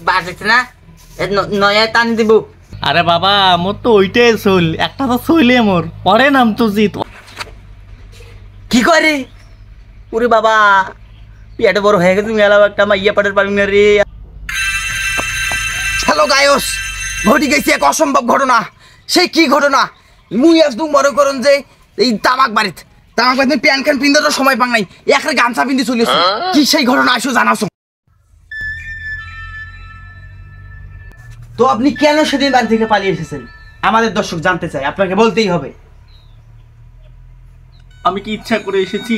বাজেছে না নয়া টান দিব। আরে বাবা মোর তো ওইটাই চল, একটা তো চলে মোর পরে নাম তো জিত। কি করে ওরে বাবা, পেটে বড় হয়ে গেছে, তুমি এলাও একটা মাইয়া পাটের পারবি না রে। হ্যালো গায়স, ঘটি গেছে এক অসম্ভব ঘটনা। সেই কি ঘটনা? মুই আজ তুমি মনে করুন যে এই তামাক বাড়িতে প্যান খান পিন্দার সময় পাং নাই, একটা গামছা পিন্ধি চলেছি। কি সেই ঘটনা আসো জানাছো? তো আপনি কেন সেদিন বাড়ি থেকে পালিয়ে এসেছেন আমাদের দর্শক জানতে চাই, আপনাকে বলতেই হবে। আমি কি ইচ্ছা করে এসেছি?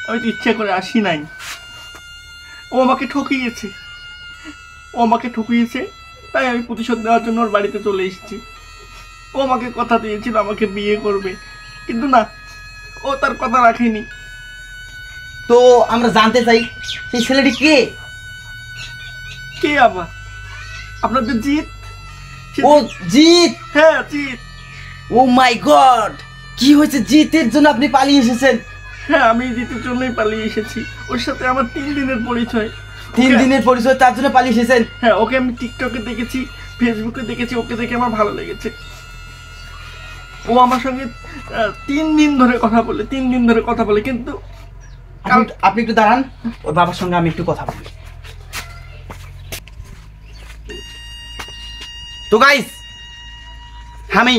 আমি তো ইচ্ছা করে আসি নাই। ও আমাকে ঠকিয়েছে, তাই আমি প্রতিশোধ নেওয়ার জন্য ওর বাড়িতে চলে এসেছি। ও আমাকে কথা দিয়েছিল আমাকে বিয়ে করবে, কিন্তু না, ও তার কথা রাখেনি। তো আমরা জানতে চাই সেই ছেলেটি কে? কে আবার? আপনাদের জিৎ। ও জিৎ? হ্যাঁ জিৎ। ও মাই গড, কি হয়েছে? জিতের জন্য আপনি পালিয়ে এসেছেন? হ্যাঁ আমি জিতের জন্যই পালিয়ে এসেছি। ওর সাথে আমার 3 দিনের পরিচয়। 3 দিনের পরিচয়, তার জন্য পালিয়ে এসেছেন? হ্যাঁ, ওকে আমি টিকটকে দেখেছি, ফেসবুকে দেখেছি, ওকে দেখে আমার ভালো লেগেছে। ও আমার সঙ্গে 3 দিন ধরে কথা বলে, কিন্তু আপনি একটু দাঁড়ান, ওর বাবার সঙ্গে আমি একটু কথা বলি। তো গাইস, আমি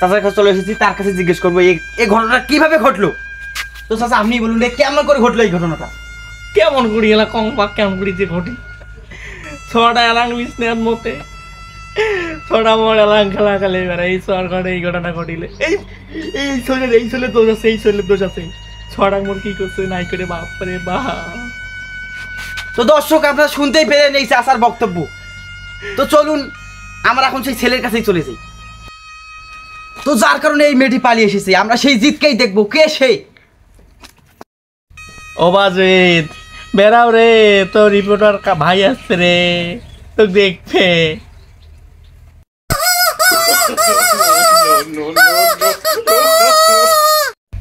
চাচার কাছে চলে এসেছি, তার কাছে জিজ্ঞেস করবো এই ঘটনাটা কিভাবে ঘটলো। তো চাচা আপনি বলুন কেমন করে ঘটলো এই ঘটনাটা? কেমন করি এলা কম পাক কেমন করি যে ঘটে ছটা এলাং বিষ্ণের মতে ছটা মোড় এলাং খেলা খেলে বেড়া এই ছড় ঘটে এই ঘটনা ঘটিলে এই ছেলের দোষ আছে, এই ছেলের দোষ আছে। ছটা মোড় কি করছে নাই করে বাপরে বাপ। তো দর্শক আপনারা শুনতেই পেলেন এই চাচার বক্তব্য। তো চলুন আমরা এখন সেই ছেলের কাছেই চলে যাই। তো যার কারণে এই মেয়েটি পালিয়ে এসেছে, আমরা সেই জিতকেই দেখবো কে সে। ও বাজিত বেড়াও রে, তো রিপোর্টার ভাই আসছে রে, তো দেখবে।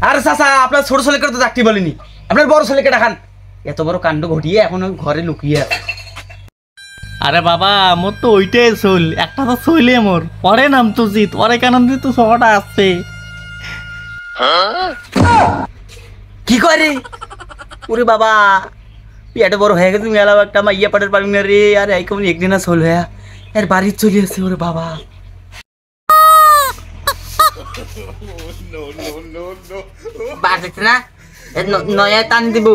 আরে চাচা, আপনার ছোট ছেলেকে তো ডাকতে বলিনি, আপনার বড় ছেলেকে ডাকান। এত বড় কাণ্ড ঘটিয়ে এখন ঘরে লুকিয়ে আছে। আরে বাবা মোর তো ওইটাই চল, একটা তো চলে মোর পরে নাম তো জিত, পরে কেন তো ছটা আসছে। কি করে ওরে বাবা, পেটে বড় হয়ে গেছে, তুমি এলাও একটা মাইয়া পাটের পারবি না রে। আর এই কেমন একদিন চল হয়ে এর বাড়ির চলে আসছে ওরে বাবা। বাজেছে না নয়া টান দিব।